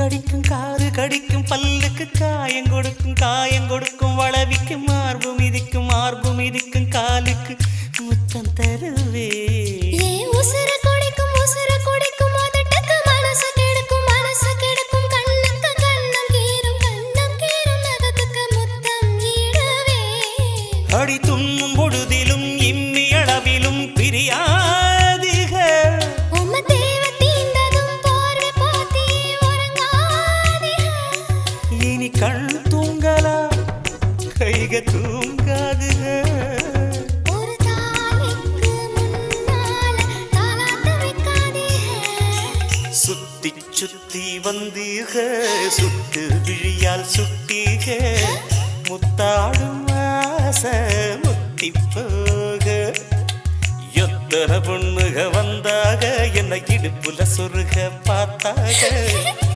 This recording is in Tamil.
கடிக்கும் காது கடிக்கும் பல்லுக்கு காயம் கொடுக்கும் வளவிக்கும் மார்பு மிதிக்கும் காலுக்கு முத்தம் தருவே உசுர குடிக்கும் அதட்டக்கு மனசு கெடுக்கும் கண்ணுக்கு கண்ணம் கீரும் நகத்துக்கு முத்தம் ஈடவே அடி துண்ணும் பொழுதிலும் இம்மி அளவிலும் பிரியாதிக உம்ம தேவ தீந்ததும் போர்வை போத்தி உறங்காதிக இனி கண் தூங்கலா கைக தூங்காதுக ஒரு தாய்க்கு முன்னால தாலாட்ட வைக்காதீக சுத்தி வந்தீக சுட்டு விழியால் சுட்டீக முத்தாடும் ஆசை முத்தி போக எத்தனை பொண்ணுக வந்தாக என்னை இடுப்புல சொருக பார்த்தாக